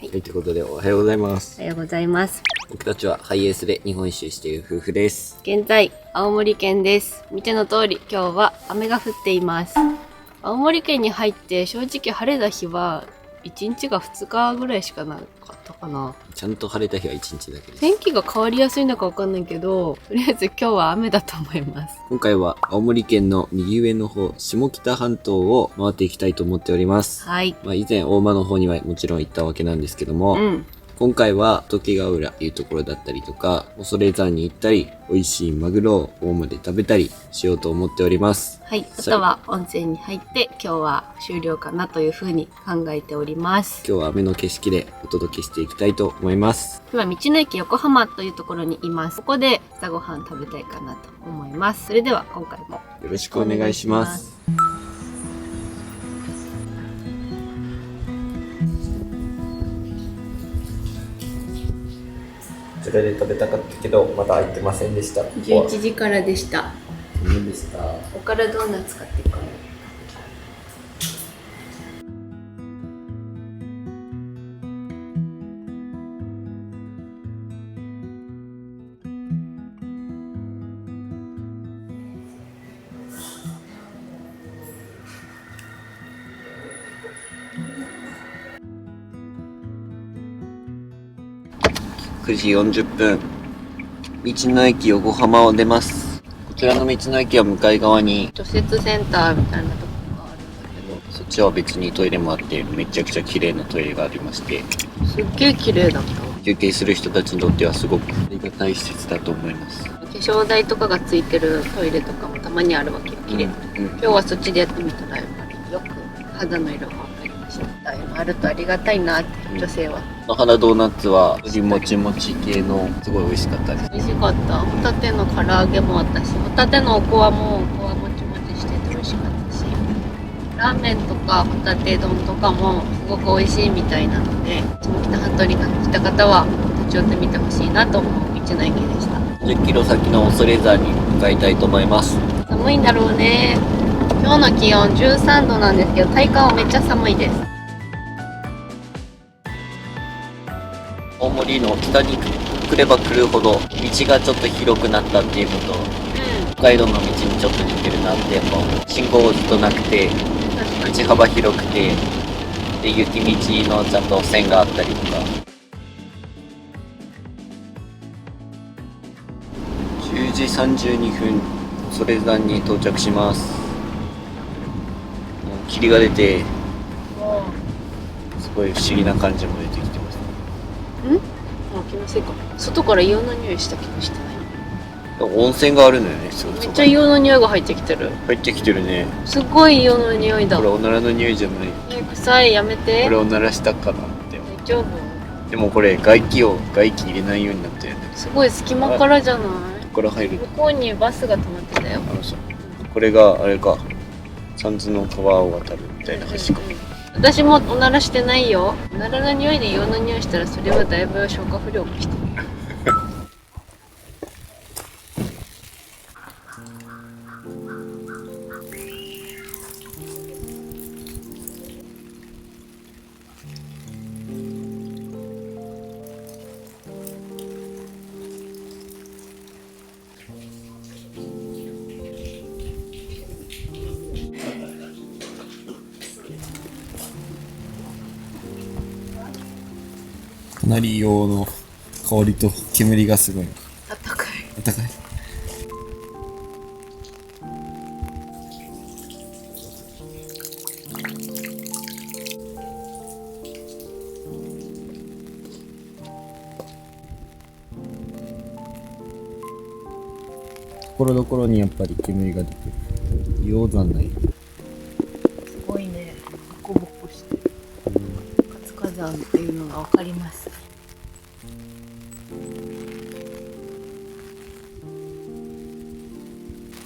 ということでおはようございます。おはようございます。僕たちはハイエースで日本一周している夫婦です。現在、青森県です。見ての通り、今日は雨が降っています。青森県に入って正直晴れた日は1日が2日ぐらいしかなかったかな。ちゃんと晴れた日は1日だけです。天気が変わりやすいのかわかんないけど、とりあえず今日は雨だと思います。今回は青森県の右上の方、下北半島を回っていきたいと思っております。はい。以前大間の方にはもちろん行ったわけなんですけども、今回は時ヶ浦というところだったりとか、恐山に行ったり、美味しいマグロを大間で食べたりしようと思っております。はい。あとは温泉に入って今日は終了かなというふうに考えております。今日は雨の景色でお届けしていきたいと思います。今、道の駅横浜というところにいます。ここで朝ごはん食べたいかなと思います。それでは今回もよろしくお願いします。こちらで食べたかったけどまだ開いてませんでした。11時からでした。何でした？おからドーナツ買っていくかな。9時40分、道の駅横浜を出ます。こちらの道の駅は向かい側に除雪センターみたいなところがあるんだけど、そっちは別にトイレもあってめちゃくちゃ綺麗なトイレがありまして、すっげえ綺麗だった。休憩する人たちにとってはすごくありがたい施設だと思います。化粧台とかがついてるトイレとかもたまにあるわけよ、綺麗な、今日はそっちでやってみたらやっぱりよく肌の色が分かりました。あるとありがたいなって、女性は。野原ドーナツはもちもち系のすごい美味しかったです。美味しかった。ホタテの唐揚げもあったし、ホタテのおこわももちもちしてて美味しかったし、ラーメンとかホタテ丼とかもすごく美味しいみたいなので、下北半島に来た方は立ち寄ってみてほしいなと思う道の駅でした。10キロ先の恐山に向かいたいと思います。寒いんだろうね。今日の気温13度なんですけど、体感はめっちゃ寒いです。青森の北に来れば来るほど道がちょっと広くなったっていうのと、北海道の道にちょっと似てるなってやっぱ、信号ずっとなくて道幅広くて、で雪道のちゃんと線があったりとか。10時32分恐山に到着します。霧が出てすごい不思議な感じも出てきてます。気のせいか。外から硫黄の匂いした気がしてない。温泉があるのよね。めっちゃ硫黄の匂いが入ってきてる。入ってきてるね。すごい硫黄の匂いだ。これおならの匂いじゃない。臭い、やめて。これおならしたかなって。大丈夫？でもこれ外気入れないようになってるね。すごい隙間からじゃない？ここから入る。向こうにバスが止まってたよ。これがあれか、三途の川を渡るみたいな橋か。私もおならしてないよ。おならの匂いで硫黄の匂いしたらそれはだいぶ消化不良がしてる。かなり硫黄の香りと煙がすごい。あったかい。あったかい。ところどころにやっぱり煙が出てる。硫黄山内。すごいね。ボコボコしてる。活火山っていうのがわかります。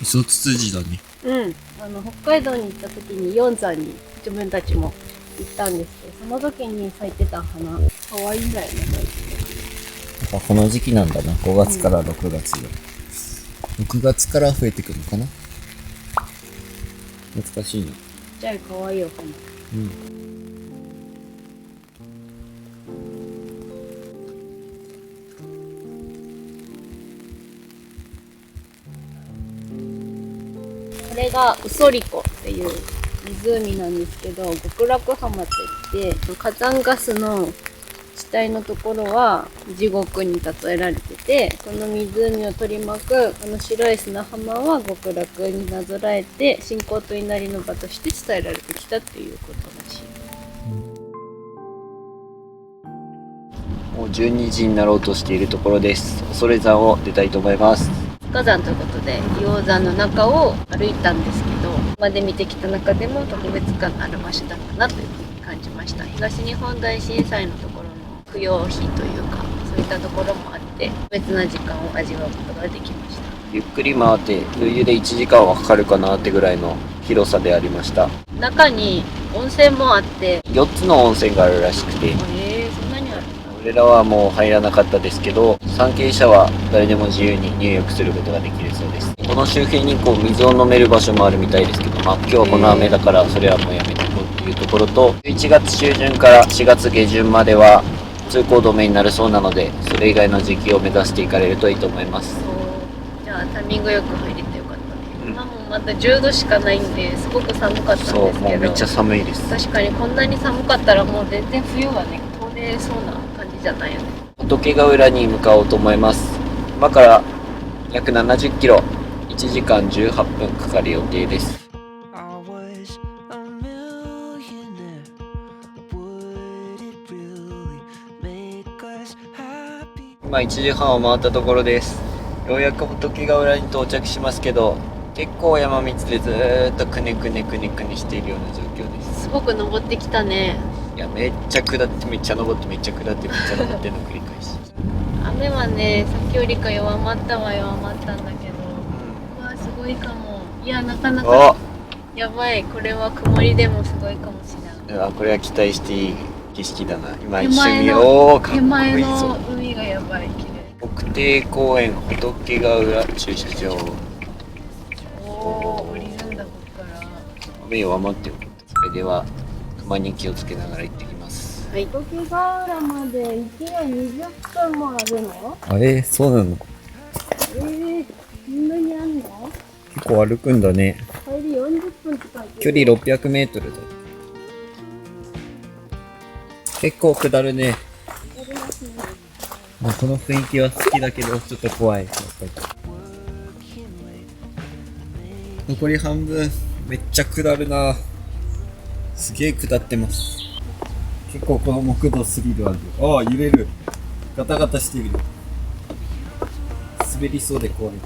磯ツツジだね。北海道に行った時に4山に自分たちも行ったんですけど、その時に咲いてた花、可愛いんだよね。この時期なんだな。5月から6月で。6月から増えてくるのかな。懐かしいな。ちっちゃい可愛いお花。これがウソリコっていう湖なんですけど、極楽浜って言って火山ガスの地帯のところは地獄に例えられてて、その湖を取り巻くあの白い砂浜は極楽になぞらえて信仰と祈りの場として伝えられてきたっていうことらしい。もう12時になろうとしているところです。恐山を出たいと思います。火山ということで硫黄山の中を歩いたんですけど、今まで見てきた中でも特別感のある場所だったなというふうに感じました。東日本大震災のところの供養碑というか、そういったところもあって特別な時間を味わうことができました。ゆっくり回って余裕で1時間はかかるかなってぐらいの広さでありました。中に温泉もあって、4つの温泉があるらしくて、そんなにあるんだ。俺らはもう入らなかったですけど、参詣者は誰でも自由に入浴することができるそうです。この周辺に水を飲める場所もあるみたいですけど、今日はこの雨だからそれはもうやめてこうっていうところと、11月中旬から4月下旬までは通行止めになるそうなので、それ以外の時期を目指していかれるといいと思います。じゃあタイミングよく入れてよかったね。今もまだ10度しかないんですごく寒かったんですけど、そう、もうめっちゃ寒いです。確かにこんなに寒かったらもう全然冬はね通れそうな感じじゃないよね。仏ヶ浦に向かおうと思います。今から約70キロ、1時間18分かかる予定です。今1時半を回ったところです。ようやく仏ヶ浦に到着しますけど、結構山道でずーっとくねくねくねくねしているような状況です。すごく登ってきたね。いや、めっちゃ下ってめっちゃ登ってめっちゃ下ってめっちゃ登っての繰り返し。雨はね、さっきよりか弱まったは弱まったんだけど、うわすごいかも。いや、なかなかやばい。これは曇りでもすごいかもしれない。これは期待していい景色だな。今一手瞬見前のよう、かっこいいぞ。手前の海がやばい、綺麗。国定公園仏ヶ浦駐車場。降りるんだここから。雨弱まってよ。それでは熊に気をつけながら行ってきます。はい。仏ヶ浦まで行きは20分もあるの？そうなの？そんなにあんの？結構歩くんだね。帰り40分とか。距離600メートルだ。結構下るね。まあ、この雰囲気は好きだけどちょっと怖い。やっぱり残り半分。めっちゃ下るな。すげえ下ってます。結構この木道スリルあるよ。ああ、揺れる。ガタガタしてるよ。滑りそうで怖い。ま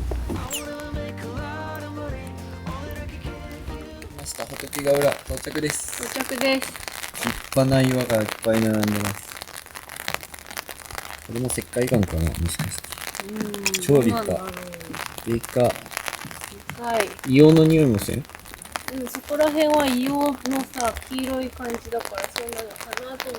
した。仏ヶ浦到着です。到着です。立派な岩がいっぱい並んでます。これも石灰岩かな、もしかして。超立派。でか。でかい。硫黄の匂いもせん？そこら辺は硫黄のさ、黄色い感じだから、そうなのかなと思ったんだ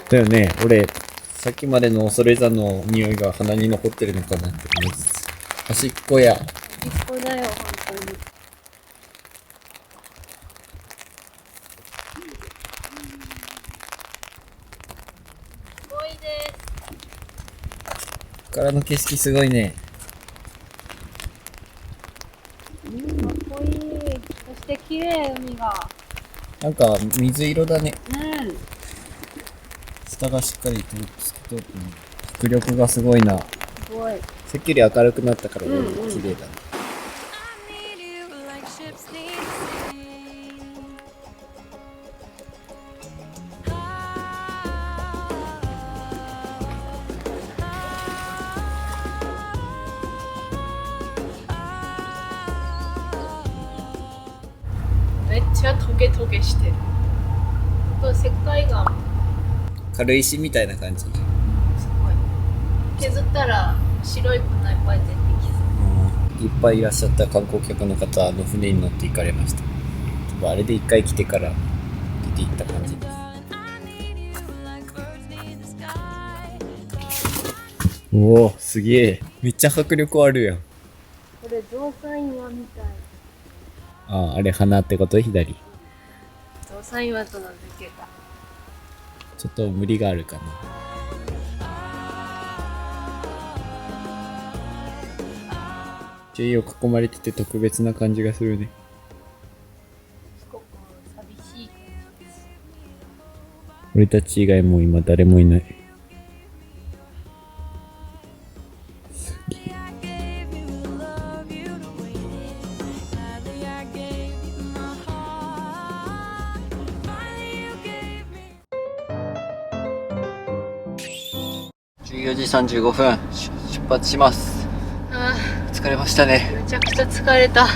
けど。だよね。俺、さっきまでの恐山の匂いが鼻に残ってるのかなって思いつつ。端っこや。端っこだよ、本当に。すごいです。ここからの景色すごいね。かっこいい。そして綺麗、海が。なんか水色だね。下がしっかり透き通ってね。迫力がすごいな。すごい。さっきより明るくなったから綺麗だね。めっちゃトゲトゲしてる。あと石灰岩。軽石みたいな感じ。すごい。削ったら白い粉いっぱい出てきそう。いっぱいいらっしゃった観光客の方の船に乗って行かれました。あれで一回来てから出て行った感じです。おお、すげえ。めっちゃ迫力あるやん。これ造山岩みたい。ああ、あれ花ってこと？左。造山岩と名付けた。ちょっと無理があるかな。ちゃ家を囲まれてて特別な感じがするね。すごく寂しい感じです。俺たち以外もう今誰もいない。14時35分出発します。あ疲れましたね。めちゃくちゃ疲れた。行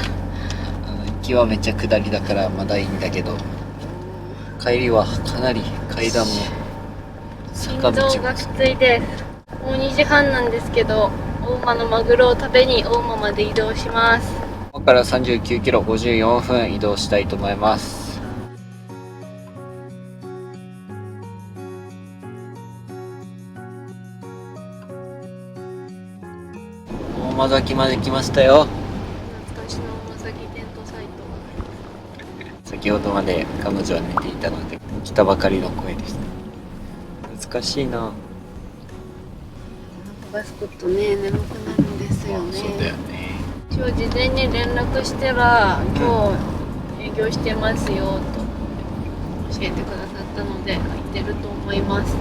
きはめっちゃ下りだからまだいいんだけど、帰りはかなり階段も心坂道も臓がきついです。もう2時半なんですけど、大間のマグロを食べに大間まで移動します。ここから39キロ54分移動したいと思います。大間崎まで来ましたよ。懐かしの大間崎テントサイト。先ほどまで彼女は寝ていたので来たばかりの声でした。懐かしいな。バスコットね、眠くなるんですよね。そうだよね。今日事前に連絡したら、今日営業してますよと教えてくださったので空いてると思います。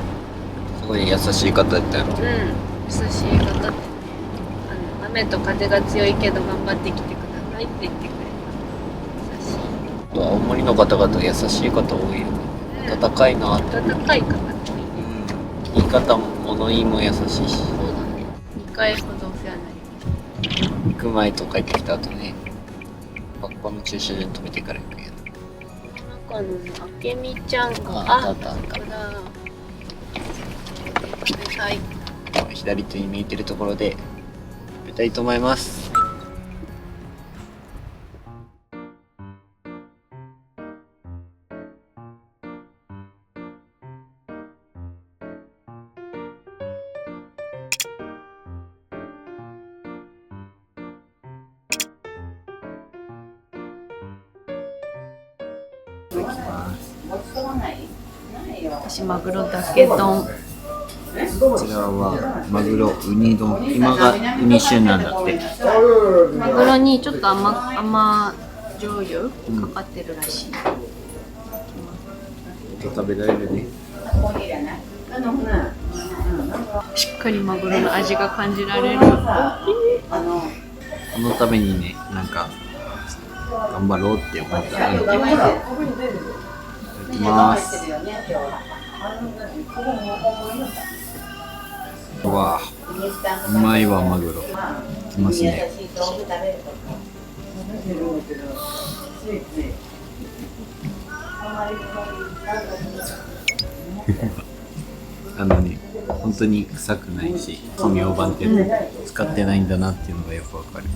すごい優しい方だったよ。優しい方でね、雨と風が強いけど頑張ってきてくださいって言ってくれた。優しい。あと青森の方々優しい方多いよね。温かいなって。温かい方が多いね。言い方も物言いも優しいし、そうだね。2回ほどお世話になりました。行く前と帰ってきた後ね、学校の駐車場に止めてから行くんや。中のあけみちゃんが、あったあったこれだ。食べたい。左手に見えてるところで食べたいと思います。私マグロだけ丼。こちらはマグロウニ丼。今がウニ旬なんだって。マグロにちょっと甘醤油かかってるらしい。食べられるね。しっかりマグロの味が感じられる。このためにね、なんか頑張ろうって思ったね。いただきます。うわぁ、うまいわマグロ。きますね。ね、本当に臭くないし、米大判って使ってないんだなっていうのがよくわかる。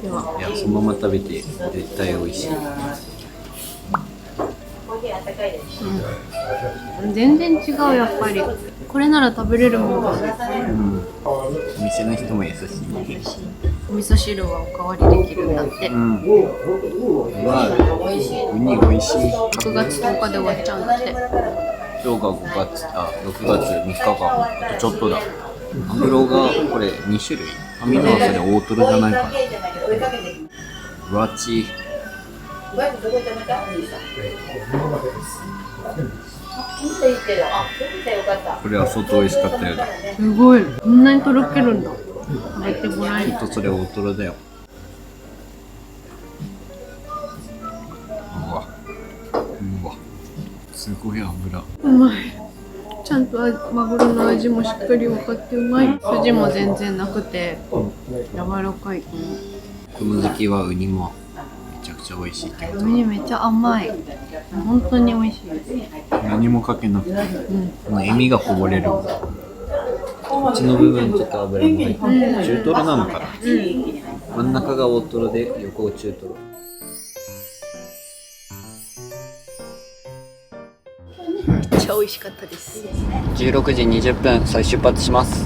いや、そのまま食べて絶対美味しい。全然違う、やっぱり。これなら食べれるもん。お店の人も優しい。お味噌汁はおかわりできるんだって。うわ、ウニ美味しい。6月10日で終わっちゃうんだって。今日が6月3日か。あとちょっとだ。マグロがこれ2種類。網の朝で大トロじゃないかな。分厚い。これは相当美味しかったよね。すごい、こんなにとろけるんだ。食べてもらえるきっとそれ大トロだよ。うわ、すごい油。うまい。ちゃんとマグロの味もしっかり分かってうまい。筋も全然なくて柔らかい。この時期はウニもめちゃくちゃ美味しいってこと。ウニめっちゃ甘い。本当に美味しい。何もかけなくて、このエミがこぼれる。こっちの部分ちょっと油も入って、中トロなのかな。真ん中が大トロで横中トロ。めっちゃ美味しかったです。16時20分再出発します。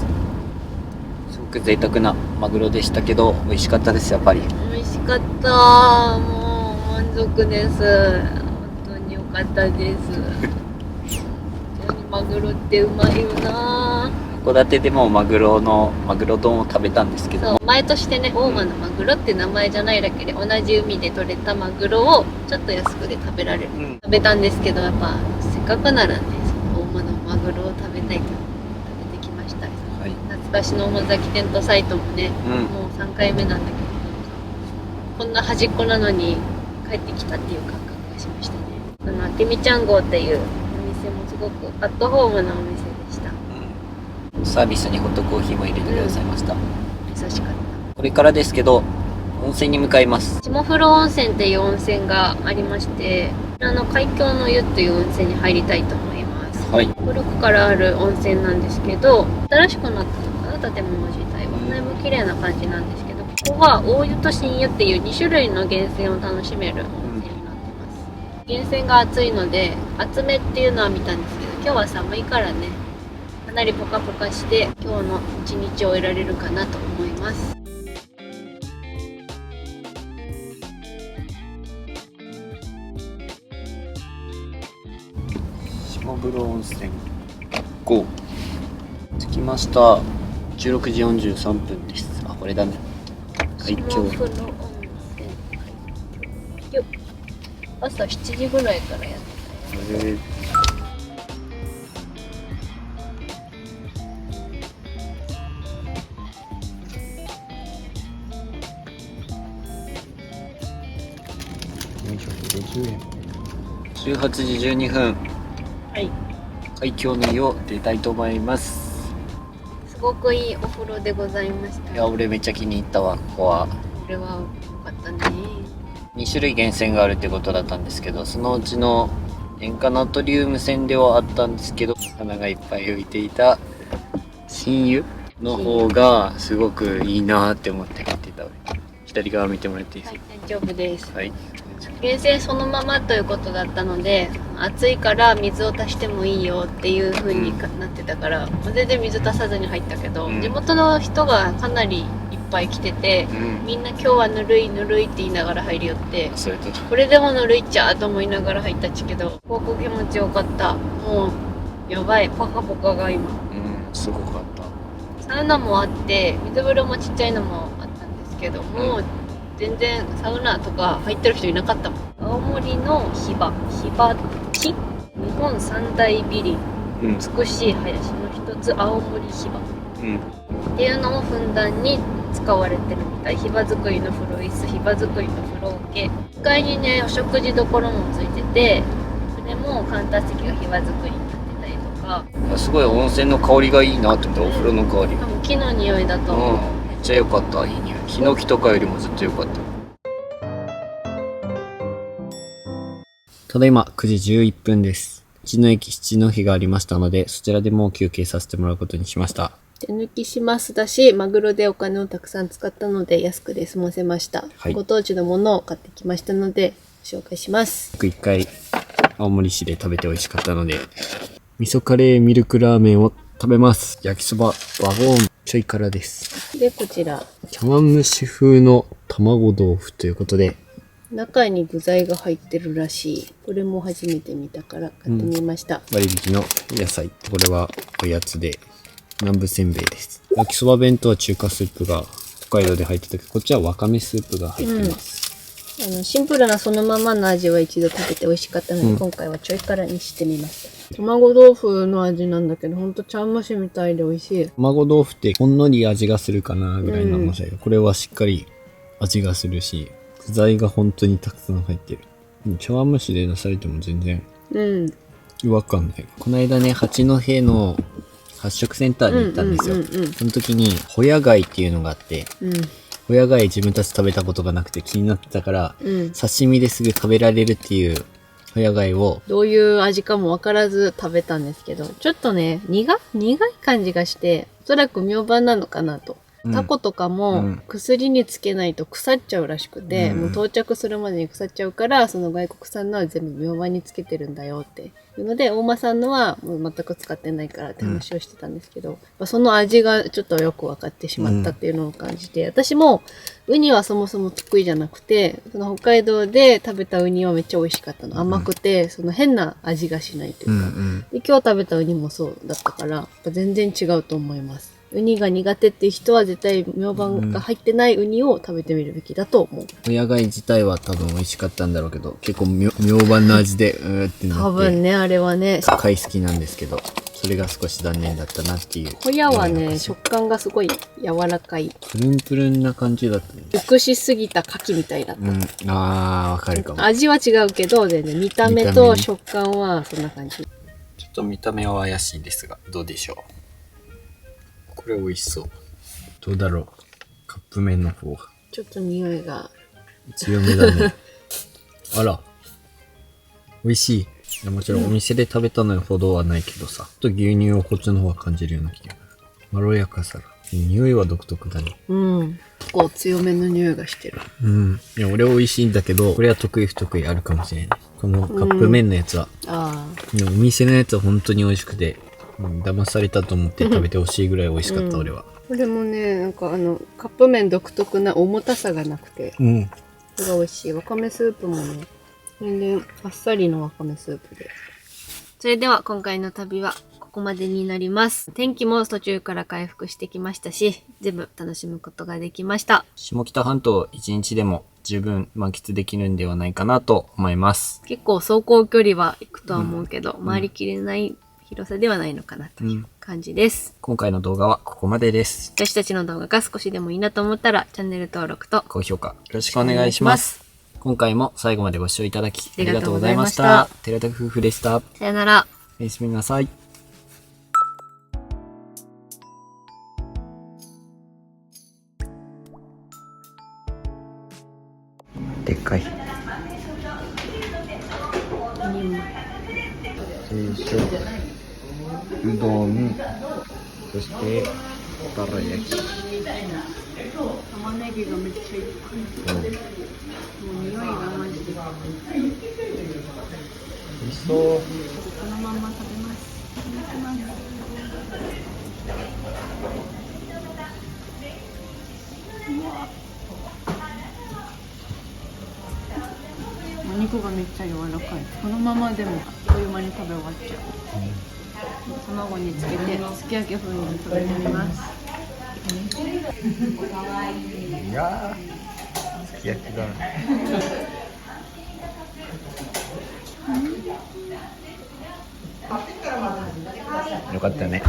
すごく贅沢なマグロでしたけど美味しかったです。やっぱり美味しかった。もう満足です。本当に良かったです。本当にマグロってうまいよな。函館でもマグロ丼を食べたんですけども、そう、前としてね、大間のマグロって名前じゃないだけで、同じ海で取れたマグロをちょっと安くで食べられる。食べたんですけど、やっぱ、せっかくならね、その大間のマグロを食べたいと食べてきました。はい、懐かしの大間崎テントサイトもね、うん、もう3回目なんだけど、こんな端っこなのに帰ってきたっていう感覚がしましたね。あけみちゃん号っていうお店もすごくアットホームなお店でした。サービスにホットコーヒーも入れてくださいました。優しかった。これからですけど、温泉に向かいます。下風呂温泉っていう温泉がありまして、海峡の湯っていう温泉に入りたいと思います。はい。古くからある温泉なんですけど、新しくなったのかな、建物自体は。だいぶ綺麗な感じなんですけど、ここは大湯と新湯っていう2種類の源泉を楽しめる温泉になってます。源泉が熱いので、熱めっていうのは見たんですけど、今日は寒いからね、かなりポカポカして今日の一日を終えられるかなと思います。下風呂温泉5着きました。16時43分です。あ、これだね。海峡。下風呂温泉よっ、朝7時ぐらいからやってたよ。450円。18時12分。はい。海峡の湯を出たいと思います。すごくいいお風呂でございました。いや、俺めっちゃ気に入ったわ。ここはこれは良かったね。2種類源泉があるってことだったんですけど、そのうちの塩化ナトリウム泉ではあったんですけど、花がいっぱい浮いていた新湯の方がすごくいいなって思って入ってた。左側見てもらっていいですか？大丈夫です。はい。源泉そのままということだったので、暑いから水を足してもいいよっていう風になってたから、全然水足さずに入ったけど、地元の人がかなりいっぱい来てて、みんな今日はぬるいぬるいって言いながら入りよって、それとこれでもぬるいっちゃと思いながら入ったっちけど、すごく気持ちよかった。もうやばい、ポカポカが今。すごかった。サウナもあって、水風呂もちっちゃいのもあったんですけども、全然サウナとか入ってる人いなかったもん。青森のヒバ地、日本三大美林、美しい林の一つ青森ヒバ、っていうのをふんだんに使われてるみたい。ヒバ作りの風呂椅子、ヒバ作りの風呂桶、1階にねお食事どころもついてて、それもカウンター席がヒバ作りになってたりとか。すごい温泉の香りがいいなって思って、お風呂の香り。多分木の匂いだと思う。めっちゃ良かった。いい匂い。ヒノキとかよりもずっと良かった。ただいま9時11分です。道の駅七戸がありましたので、そちらでもう休憩させてもらうことにしました。手抜きしますだし、マグロでお金をたくさん使ったので安くで済ませました。はい、ご当地のものを買ってきましたので紹介します。僕一回青森市で食べて美味しかったので、味噌カレーミルクラーメンを食べます。焼きそばワゴンちょい辛です。で、こちら茶碗蒸し風の卵豆腐ということで、中に具材が入ってるらしい。これも初めて見たから買ってみました。割引の野菜。これはおやつで南部せんべいです。焼きそば弁当は中華スープが北海道で入ってたけど、こっちはわかめスープが入ってます。シンプルなそのままの味は一度食べて美味しかったので、今回はちょい辛にしてみました。卵豆腐の味なんだけど、ほんと茶碗蒸しみたいで美味しい。卵豆腐ってほんのり味がするかなぐらいの甘さよ。これはしっかり味がするし、具材が本当にたくさん入ってる。茶碗蒸しで出されても全然違和感ない。この間ね、八戸の発食センターに行ったんですよ。その時にホヤ貝っていうのがあって、ホヤ貝自分たち食べたことがなくて気になってたから、刺身ですぐ食べられるっていうホヤ貝を、どういう味かもわからず食べたんですけど、ちょっとね、苦い感じがして、おそらく明晩なのかなと。タコとかも薬につけないと腐っちゃうらしくて、もう到着するまでに腐っちゃうから、その外国産のは全部明板につけてるんだよっていうので、大間さんのはもう全く使ってないからって話をしてたんですけど、その味がちょっとよく分かってしまったっていうのを感じて、私もウニはそもそも得意じゃなくて、その北海道で食べたウニはめっちゃ美味しかったの。甘くて、その変な味がしないというか。で、今日食べたウニもそうだったから、やっぱ全然違うと思います。ウニが苦手っていう人は絶対明板が入ってないウニを食べてみるべきだと思う。親貝自体は多分美味しかったんだろうけど、結構明板の味で、ってなって。多分ね、あれはね。貝好きなんですけど、それが少し残念だったなっていう。ホヤはね、食感がすごい柔らかい。プルンプルンな感じだったね。熟しすぎた牡蠣みたいだった。わかるかも。味は違うけど、全然見た目と食感はそんな感じ。ちょっと見た目は怪しいんですが、どうでしょう。これ美味しそう。どうだろう。カップ麺の方が。ちょっと匂いが。強めだね。あら。美味しい。いやもちろんお店で食べたのほどはないけどさ。ちょっと牛乳をこっちの方が感じるような気が。まろやかさが。匂いは独特だね。うん。結構強めの匂いがしてる。うん。いや、俺は美味しいんだけど、これは得意不得意あるかもしれない。このカップ麺のやつは。でもお店のやつは本当に美味しくて、騙されたと思って食べてほしいぐらい美味しかった、俺は。これもね、なんかカップ麺独特な重たさがなくて、これが美味しい。わかめスープもね、全然あっさりのわかめスープで。それでは今回の旅はここまでになります。天気も途中から回復してきましたし、全部楽しむことができました。下北半島1日でも十分満喫できるんではないかなと思います。結構走行距離は行くとは思うけど、回りきれない広さではないのかなという感じです。今回の動画はここまでです。私たちの動画が少しでもいいなと思ったら、チャンネル登録と高評価よろしくお願いします。今回も最後までご視聴いただきありがとうございました。寺田夫婦でした。さよなら。おやすみなさい。でっかい。定食、うどん、そしてバラ焼き。玉ねぎがめっちゃいっぱい。もう匂いがマジで。美味しそう。このまま食べます。いただきます。お肉がめっちゃ柔らかい。このままでもあっという間に食べ終わっちゃう。卵につけてすき焼き風に食べてみます。いやー、すき焼きだ。よかったね。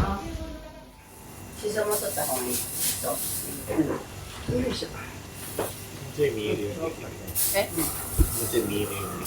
見えるように。え？見えるように。